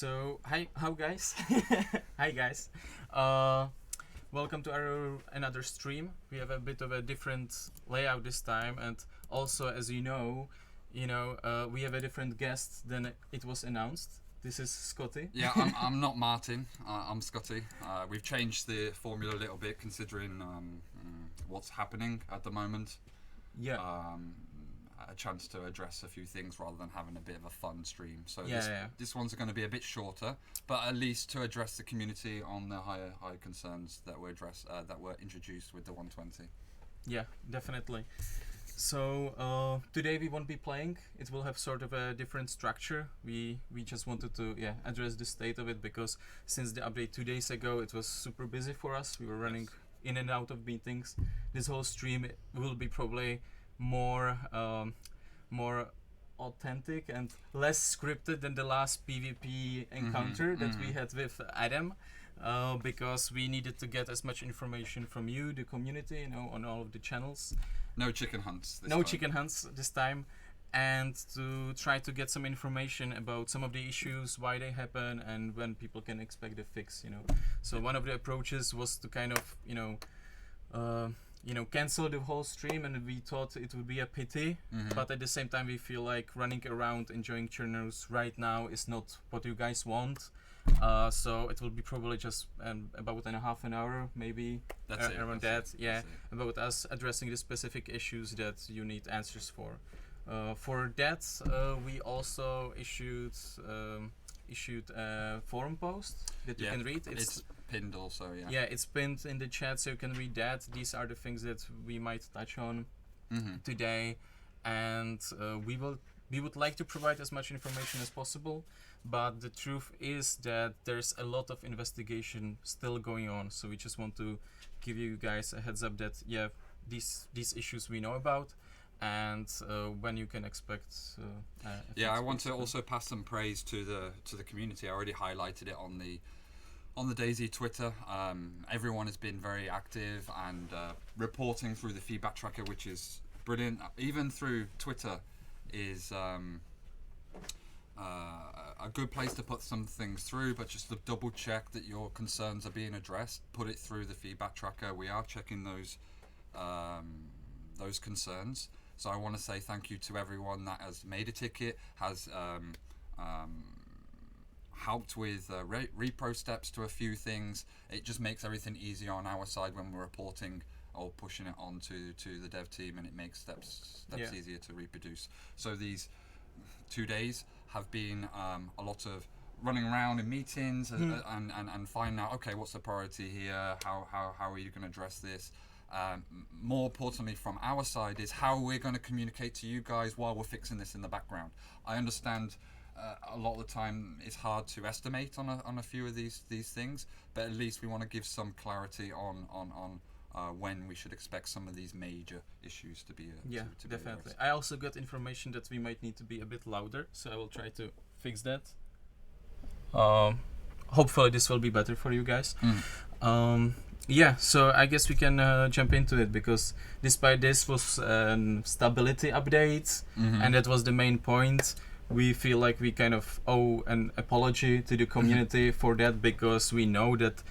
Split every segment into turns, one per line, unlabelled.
So how guys? Hi guys. Uh, Welcome to our another stream. We have a bit of a different layout this time, and also as we have a different guest than it was announced. This is Scotty.
Yeah, I'm not Martin. I'm Scotty. We've changed the formula a little bit considering what's happening at the moment.
Yeah.
A chance to address a few things rather than having a bit of a fun stream. So this one's going to be a bit shorter, but at least to address the community on the higher concerns that were introduced with the 120.
Yeah, definitely. So today we won't be playing. It will have sort of a different structure. We just wanted to address the state of it because since the update 2 days ago, it was super busy for us. We were running in and out of meetings. This whole stream will be probably more authentic and less scripted than the last PvP encounter that we had with Adam. Because we needed to get as much information from you, the community, on all of the channels.
No chicken hunts
this time, and to try to get some information about some of the issues, why they happen, and when people can expect a fix. So one of the approaches was to kind of cancel the whole stream, and we thought it would be a pity, but at the same time we feel like running around enjoying churners right now is not what you guys want. So it will be probably just about half an hour, maybe around that. About us addressing the specific issues that you need answers for. For that, we also issued a forum post that you can read.
It's pinned also.
It's pinned in the chat, so you can read that. These are the things that we might touch on today, and we would like to provide as much information as possible, but the truth is that there's a lot of investigation still going on, so we just want to give you guys a heads up that these issues we know about, and when you can expect
I want to also pass some praise to the community. I already highlighted it on the DayZ Twitter. Everyone has been very active and reporting through the feedback tracker, which is brilliant. Even through Twitter is a good place to put some things through, but just to double check that your concerns are being addressed, put it through the feedback tracker. We are checking those concerns. So I want to say thank you to everyone that has made a ticket, has helped with repro steps to a few things. It just makes everything easier on our side when we're reporting or pushing it on to the dev team, and it makes steps easier to reproduce. So these 2 days have been a lot of running around in meetings and finding out, okay, what's the priority here? How are you going to address this? More importantly, from our side, is how we're going to communicate to you guys while we're fixing this in the background. I understand a lot of the time it's hard to estimate on a few of these things, but at least we want to give some clarity on when we should expect some of these major issues to be to
definitely.
be
I also got information that we might need to be a bit louder, so I will try to fix that. Hopefully this will be better for you guys. So I guess we can jump into it, because despite this was stability update, and that was the main point, we feel like we kind of owe an apology to the community for that, because we know that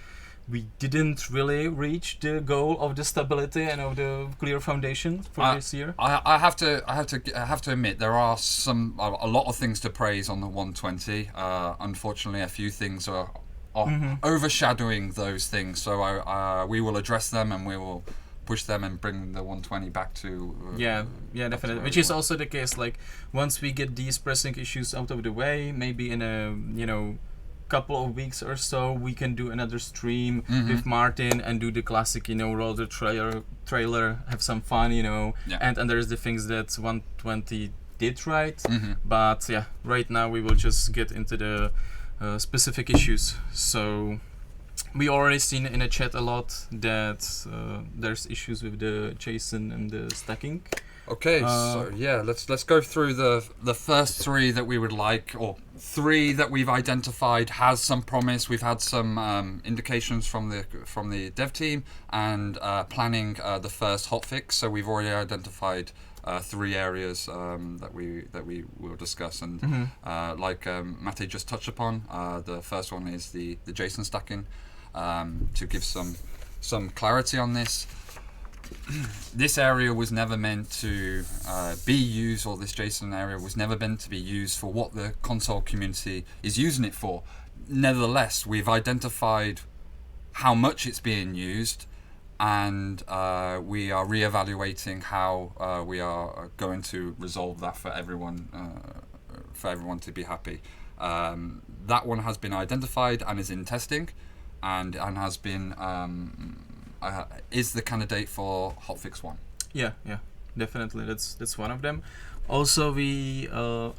we didn't really reach the goal of the stability and of the clear foundation for this year.
I have to admit there are a lot of things to praise on the 120. Unfortunately, a few things are overshadowing those things. So we will address them, and we will push them and bring the 120 back to
definitely. Which is also the case. Like once we get these pressing issues out of the way, maybe in a couple of weeks or so, we can do another stream with Martin and do the classic, roll the trailer, have some fun, and there's the things that 120 did right. But right now we will just get into the specific issues. So we already seen in a chat a lot that there's issues with the JSON and the stacking.
Okay, so let's go through the first three that we would like, or three that we've identified has some promise. We've had some indications from the dev team and planning the first hotfix. So we've already identified three areas that we will discuss, and like Mate just touched upon, the first one is the JSON stacking. To give some clarity on this, this area was never meant to be used, or this JSON area was never meant to be used for what the console community is using it for. Nevertheless, we've identified how much it's being used, and we are reevaluating how we are going to resolve that for everyone to be happy. That one has been identified and is in testing, and has been is the candidate for hotfix 1.
Yeah, definitely. That's one of them. Also, we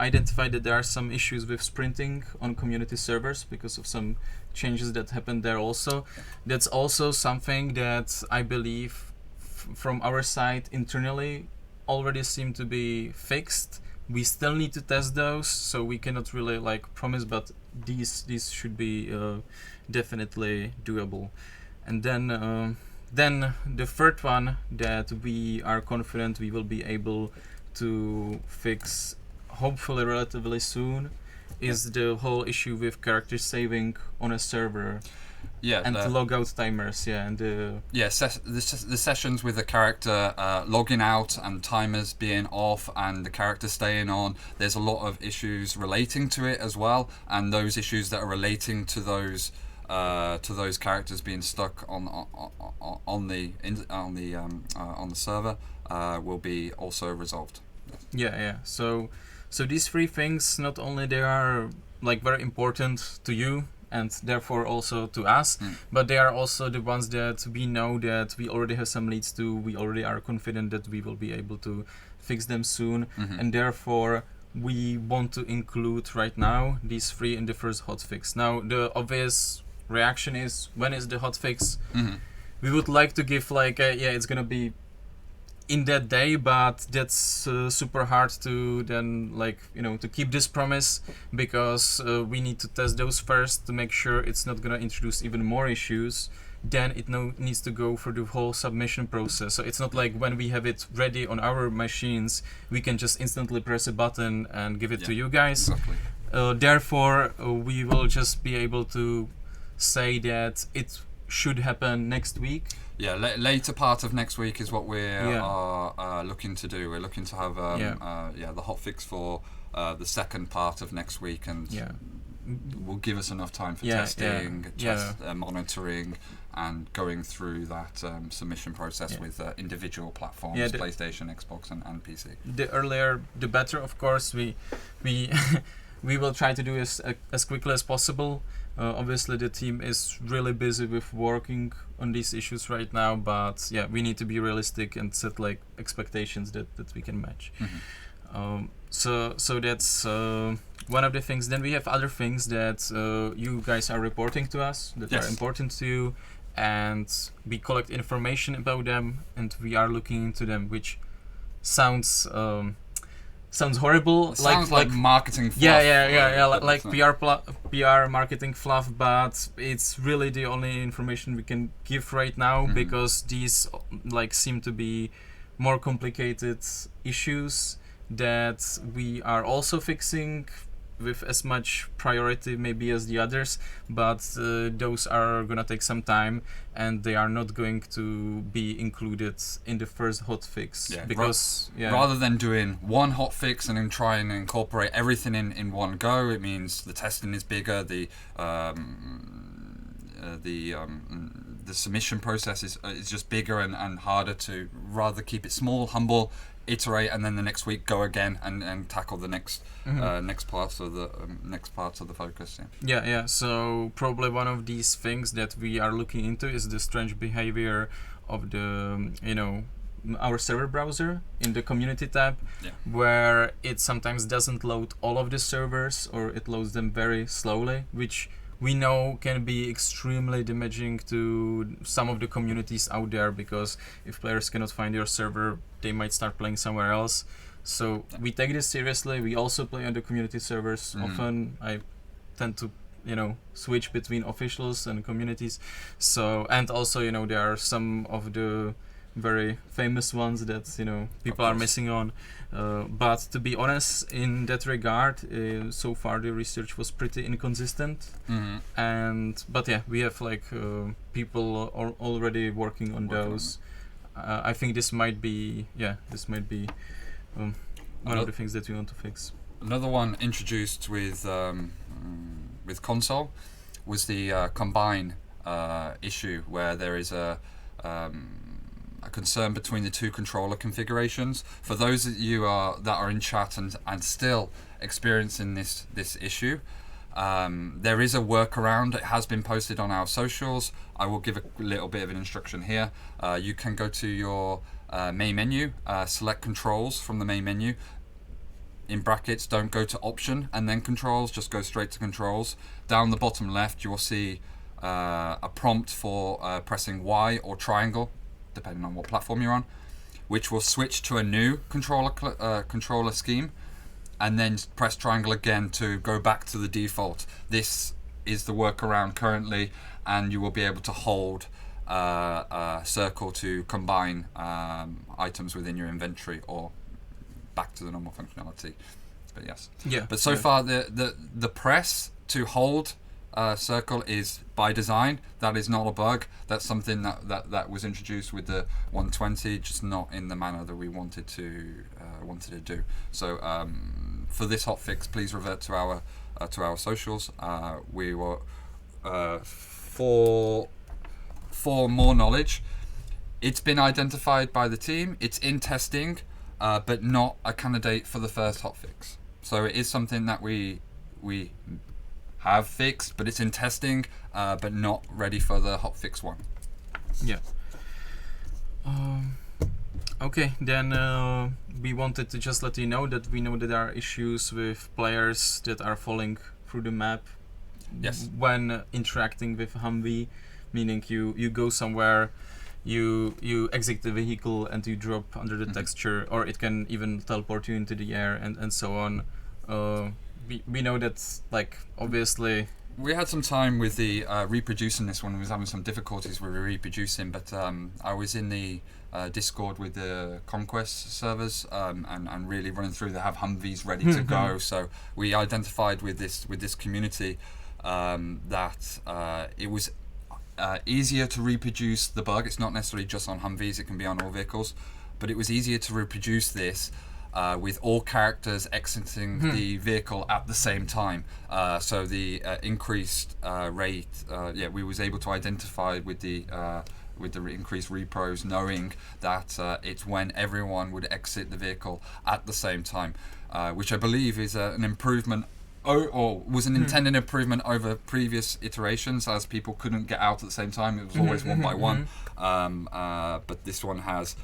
identified that there are some issues with sprinting on community servers because of some changes that happened there also. That's also something that I believe from our side internally already seem to be fixed. We still need to test those, so we cannot really promise, but these should be definitely doable. And then the third one that we are confident we will be able to fix, hopefully relatively soon, is the whole issue with character saving on a server. And the logout timers, and the
sessions with the character logging out and timers being off and the character staying on. There's a lot of issues relating to it as well, and those issues that are relating to those characters being stuck on the server will be also resolved.
So these three things, not only they are very important to you and therefore also to us, but they are also the ones that we know that we already have some leads to. We already are confident that we will be able to fix them soon, and therefore we want to include right now these three in the first hotfix. Now the obvious reaction is, when is the hotfix? We would like to give it's gonna be in that day, but that's super hard to then to keep this promise, because we need to test those first to make sure it's not gonna introduce even more issues. Then it needs to go through the whole submission process. So it's not like when we have it ready on our machines, we can just instantly press a button and give it to you guys.
Exactly.
Therefore, we will just be able to say that it should happen next week.
Later part of next week is what we are looking to do. We're looking to have the hotfix for the second part of next week, and will give us enough time for testing, monitoring, and going through that submission process with individual platforms, PlayStation, Xbox, and PC.
The earlier, the better. Of course, we we will try to do as quickly as possible. Obviously, the team is really busy with working on these issues right now, but we need to be realistic and set expectations that we can match. So that's one of the things. Then we have other things that you guys are reporting to us that are important to you, and we collect information about them, and we are looking into them, which sounds horrible.
It sounds like marketing fluff.
Like PR marketing fluff, but it's really the only information we can give right now, because these seem to be more complicated issues that we are also fixing with as much priority maybe as the others, but those are gonna take some time, and they are not going to be included in the first hotfix, because
rather than doing one hotfix and then try and incorporate everything in one go, it means the testing is bigger, the submission process is just bigger and harder to rather keep it small, humble, iterate, and then the next week go again and tackle the next parts of the focus.
So probably one of these things that we are looking into is the strange behavior of the our server browser in the community tab, where it sometimes doesn't load all of the servers, or it loads them very slowly, which we know can be extremely damaging to some of the communities out there, because if players cannot find your server, they might start playing somewhere else. So we take this seriously. We also play on the community servers. Often I tend to switch between officials and communities. So, and also there are some of the very famous ones that people are missing on. But to be honest, in that regard, so far the research was pretty inconsistent. But yeah, we have like people already working on those. I think this might be one of the things that we want to fix.
Another one introduced with console was the combine issue, where there is a concern between the two controller configurations. For those of you that are in chat and still experiencing this issue, there is a workaround. It has been posted on our socials. I will give a little bit of an instruction here. You can go to your main menu, select controls from the main menu. In brackets, don't go to option and then controls, just go straight to controls. Down the bottom left, you will see a prompt for pressing Y or triangle, depending on what platform you're on, which will switch to a new controller scheme, and then press triangle again to go back to the default. This is the workaround currently, and you will be able to hold circle to combine items within your inventory or back to the normal functionality. But yes.
Yeah.
But so far the press to hold circle is by design. That is not a bug. That's something that was introduced with the 120, just not in the manner that we wanted to do. So for this hotfix, please revert to our socials. We were for more knowledge. It's been identified by the team. It's in testing, but not a candidate for the first hotfix. So it is something that we have fixed, but it's in testing, but not ready for the hotfix one.
Yeah. Okay, then we wanted to just let you know that we know that there are issues with players that are falling through the map.
Yes.
When interacting with Humvee, meaning you go somewhere, you exit the vehicle and you drop under the texture, or it can even teleport you into the air and so on. We know that, like, obviously
we had some time with the reproducing this one. We was having some difficulties with reproducing, but I was in the Discord with the Conquest servers and really running through. They have Humvees ready to go. So we identified with this community that it was easier to reproduce the bug. It's not necessarily just on Humvees, it can be on all vehicles, but it was easier to reproduce this with all characters exiting the vehicle at the same time. So the increased rate, we was able to identify with the increased repros, knowing that it's when everyone would exit the vehicle at the same time, which I believe is an improvement or was an intended improvement over previous iterations, as people couldn't get out at the same time. It was always one by one. But this one has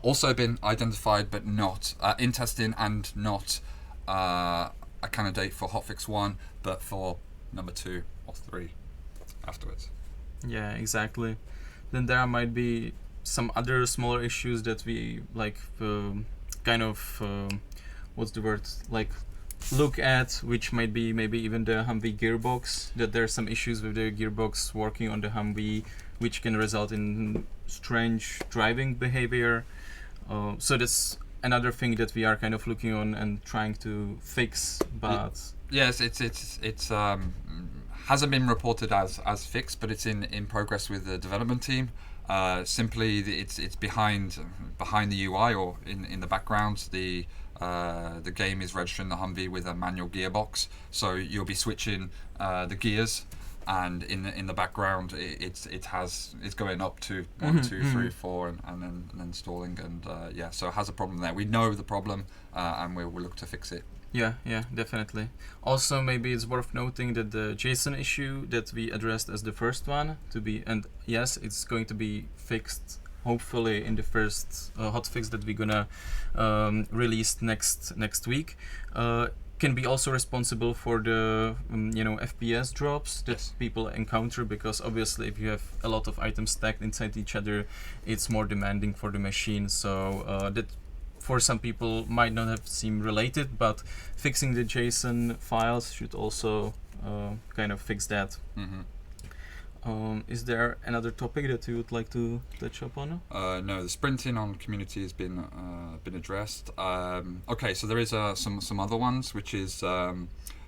also been identified, but not in testing, and not a candidate for hotfix 1, but for number 2 or 3 afterwards.
Yeah, exactly. Then there might be some other smaller issues that we what's the word, like, look at, which might be maybe even the Humvee gearbox, that there's some issues with the gearbox working on the Humvee, which can result in strange driving behavior. So that's another thing that we are kind of looking on and trying to fix, but
yes, it's hasn't been reported as fixed, but it's in progress with the development team. Simply it's behind the UI, or in the background. The game is registering the Humvee with a manual gearbox, so you'll be switching the gears, and in the background it's going up to 1, 2, 3, 4, and then stalling, and so it has a problem there. We know the problem, and we'll look to fix it.
Yeah, definitely. Also, maybe it's worth noting that the JSON issue that we addressed as the first one it's going to be fixed, hopefully in the first hotfix that we're gonna release next week. Can be also responsible for the FPS drops that people encounter, because obviously if you have a lot of items stacked inside each other, it's more demanding for the machine. So that for some people might not have seemed related, but fixing the JSON files should also kind of fix that. Is there another topic that you would like to touch upon?
No, the sprinting on community has been addressed. Okay, so there is some other ones, which is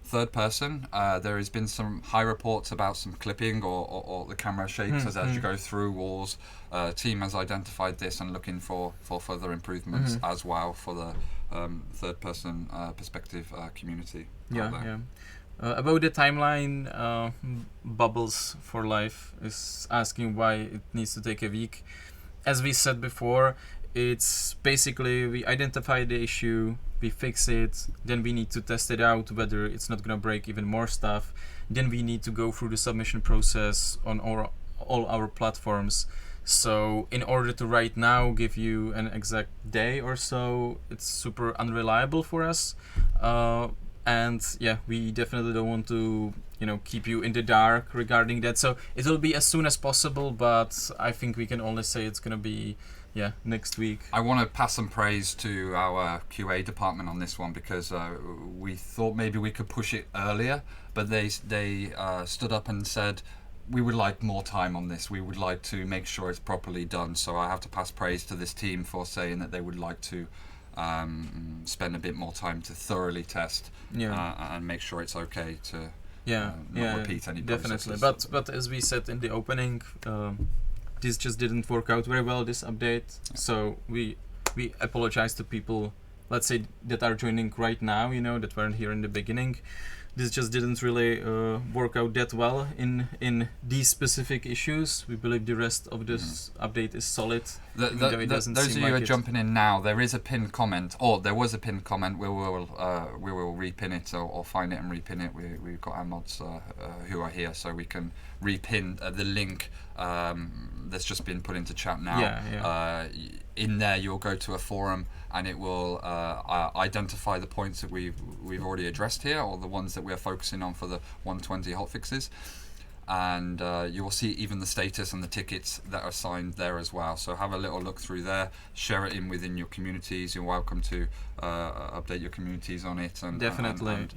third person. There has been some high reports about some clipping or the camera shakes as you go through walls. Team has identified this and looking for further improvements as well for the third person perspective community.
Yeah. About the timeline, Bubbles for Life is asking why it needs to take a week. As we said before, it's basically we identify the issue, we fix it, then we need to test it out whether it's not gonna break even more stuff. Then we need to go through the submission process on all our platforms. So in order to right now give you an exact day or so, it's super unreliable for us. And yeah, we definitely don't want to keep you in the dark regarding that, so it will be as soon as possible, but I think we can only say it's gonna be next week.
I want to pass some praise to our QA department on this one, because we thought maybe we could push it earlier, but they stood up and said we would like more time on this, we would like to make sure it's properly done. So I have to pass praise to this team for saying that they would like to spend a bit more time to thoroughly test and make sure it's okay to not repeat any
definitely
processes.
But as we said in the opening, this just didn't work out very well, this update. So we apologize to people, let's say, that are joining right now, that weren't here in the beginning. This just didn't really work out that well in these specific issues. We believe the rest of this update is solid.
Those of you who are jumping in now, there is a pinned comment, or there was a pinned comment. We will repin it or find it and repin it. We've got our mods who are here, so we can repin the link that's just been put into chat now. In there, you'll go to a forum, and it will identify the points that we've already addressed here, or the ones that we're focusing on for the 120 hotfixes. And you will see even the status and the tickets that are signed there as well. So have a little look through there, share it within your communities. You're welcome to update your communities on it. And
definitely,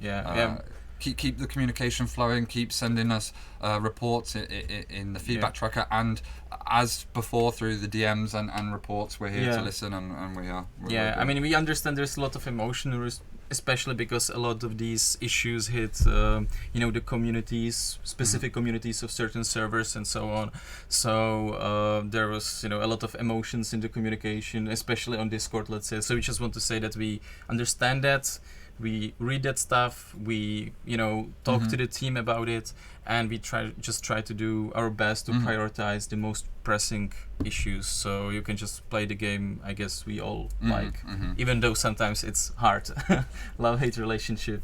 Keep the communication flowing. Keep sending us reports in the feedback tracker, and as before through the DMs and reports. We're here to listen, and we are.
I mean, we understand there's a lot of emotion, especially because a lot of these issues hit the communities, specific communities of certain servers and so on. So there was a lot of emotions in the communication, especially on Discord, let's say. So we just want to say that we understand that. We read that stuff, we talk to the team about it, and we try to do our best to prioritize the most pressing issues, so you can just play the game I guess we all like, even though sometimes it's hard. Love-hate relationship.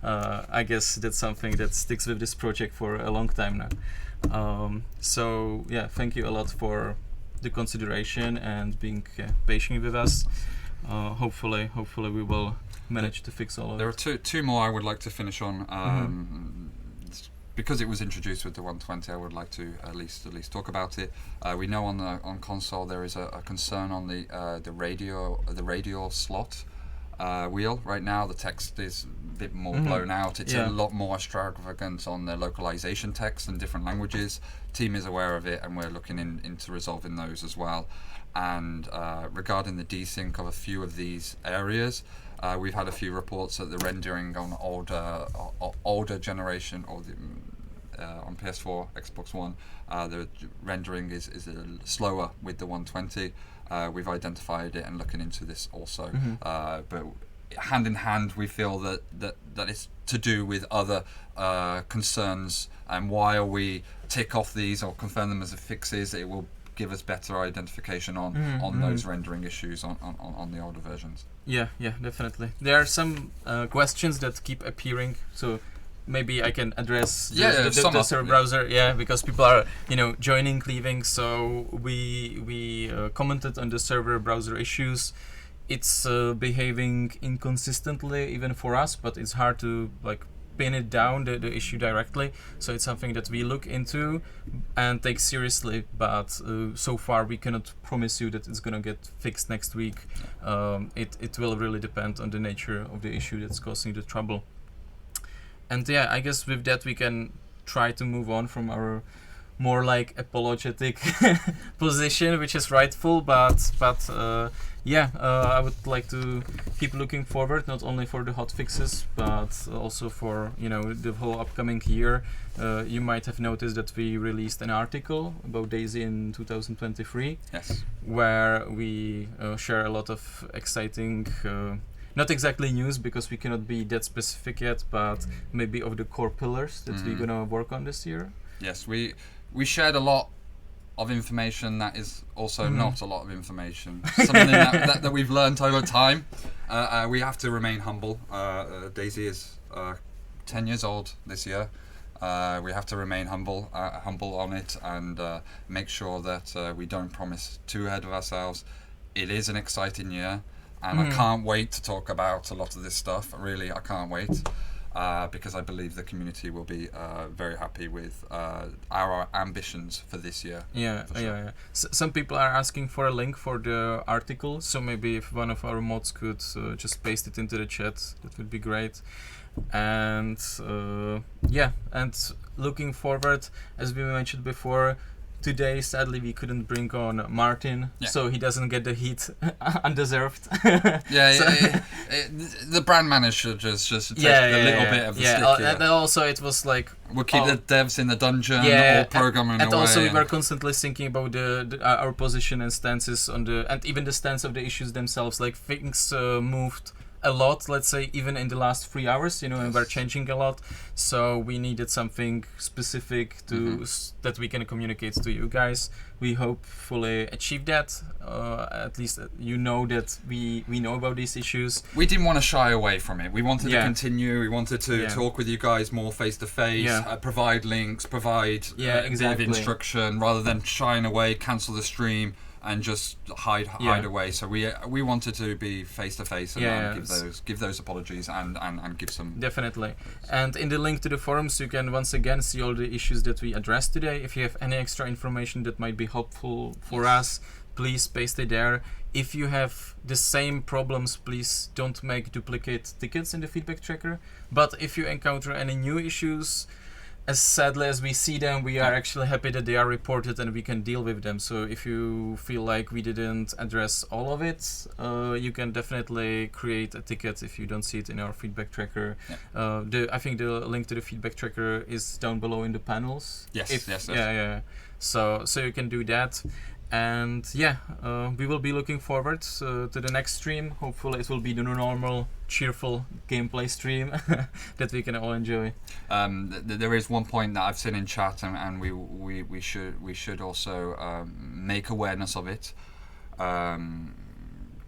I guess that's something that sticks with this project for a long time now. So yeah, thank you a lot for the consideration and being patient with us. Hopefully we will manage to fix all of it.
There are two more I would like to finish on. Because it was introduced with the 120, I would like to at least talk about it. We know on console there is a concern on the radial slot wheel. Right now the text is a bit more blown out. It's a lot more extravagant on the localization text in different languages. Team is aware of it, and we're looking into resolving those as well. And regarding the desync of a few of these areas, we've had a few reports that the rendering on older generation, or on PS4, Xbox One, the rendering is a little slower with the 120. We've identified it and looking into this also. But hand in hand, we feel that it's to do with other concerns, and while we tick off these or confirm them as fixes, it will give us better identification on those rendering issues on the older versions.
Yeah, definitely. There are some questions that keep appearing, so maybe I can address the server browser, because people are joining, leaving. So we commented on the server browser issues. It's behaving inconsistently even for us, but it's hard to pin it down, the issue directly. So it's something that we look into and take seriously, but so far we cannot promise you that it's gonna get fixed next week. It will really depend on the nature of the issue that's causing the trouble. And I guess with that we can try to move on from our more like apologetic position, which is rightful, but I would like to keep looking forward, not only for the hotfixes, but also for the whole upcoming year. You might have noticed that we released an article about DayZ in 2023,
Yes.
where we share a lot of exciting, not exactly news because we cannot be that specific yet, but maybe of the core pillars that we're gonna work on this year.
Yes, we shared a lot of information that is also not a lot of information. Something that we've learned over time. We have to remain humble. DayZ is 10 years old this year. We have to remain humble on it, and make sure that we don't promise too ahead of ourselves. It is an exciting year, and I can't wait to talk about a lot of this stuff. Really, I can't wait. Because I believe the community will be very happy with our ambitions for this year.
Yeah. Some people are asking for a link for the article, so maybe if one of our mods could just paste it into the chat, that would be great. And and looking forward, as we mentioned before, today sadly we couldn't bring on Martin, so he doesn't get the heat undeserved.
The brand manager just take a little bit of the stick here.
And also it was like
we'll keep the devs in the dungeon or programming
and
away.
Also we were constantly thinking about our position and stances on and even the stance of the issues themselves. Like things moved a lot, let's say, even in the last 3 hours, and we're changing a lot, so we needed something specific to that we can communicate to you guys. We hopefully achieve that, at least that we know about these issues.
We didn't want to shy away from it. We wanted to continue. We wanted to talk with you guys more face to face, provide links, provide dev instruction, rather than shying away, cancel the stream and just hide away. So we wanted to be face to face and give those apologies and give some.
Definitely. And in the link to the forums, you can once again see all the issues that we addressed today. If you have any extra information that might be helpful for us, please paste it there. If you have the same problems, please don't make duplicate tickets in the feedback tracker. But if you encounter any new issues, as sadly as we see them, we are actually happy that they are reported and we can deal with them. So if you feel like we didn't address all of it, you can definitely create a ticket if you don't see it in our feedback tracker. I think the link to the feedback tracker is down below in the panels.
Yes.
So you can do that. And we will be looking forward to the next stream. Hopefully it will be the normal, cheerful gameplay stream that we can all enjoy.
There is one point that I've seen in chat, and we should also make awareness of it.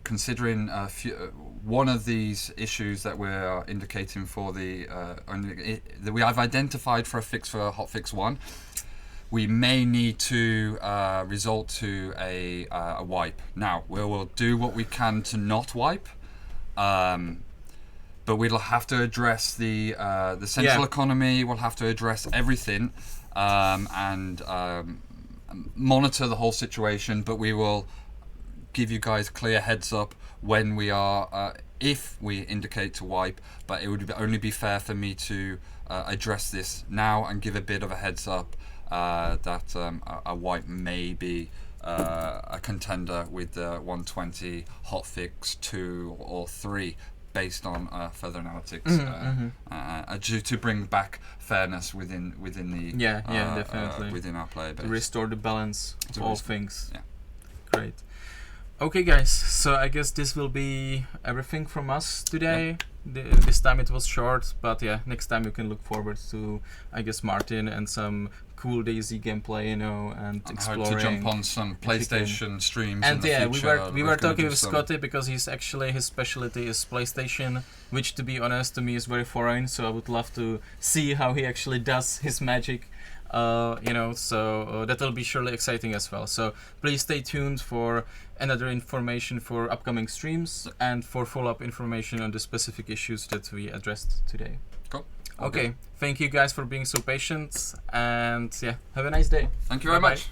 Considering one of these issues that we're indicating for that we have identified for a fix for hotfix 1. We may need to resort to a wipe. Now, we will do what we can to not wipe, but we'll have to address the central economy. We'll have to address everything and monitor the whole situation. But we will give you guys clear heads up when we are, if we indicate to wipe. But it would only be fair for me to address this now and give a bit of a heads up. That a wipe may be a contender with the 120 hotfix 2 or 3 based on further analytics to bring back fairness within the
definitely
within our player base.
Restore the balance of all things. Great. Okay, guys, so I guess this will be everything from us today. This time it was short, but next time you can look forward to, I guess, Martin and some cool DayZ gameplay, and exploring.
I hope to jump on some PlayStation streams
and
in the future.
we were talking with Scotty because his specialty is PlayStation, which, to be honest, to me is very foreign. So I would love to see how he actually does his magic. So that will be surely exciting as well. So please stay tuned for another information for upcoming streams and for follow-up information on the specific issues that we addressed today.
Cool.
Okay. Thank you guys for being so patient, and have a nice day.
Thank you very much.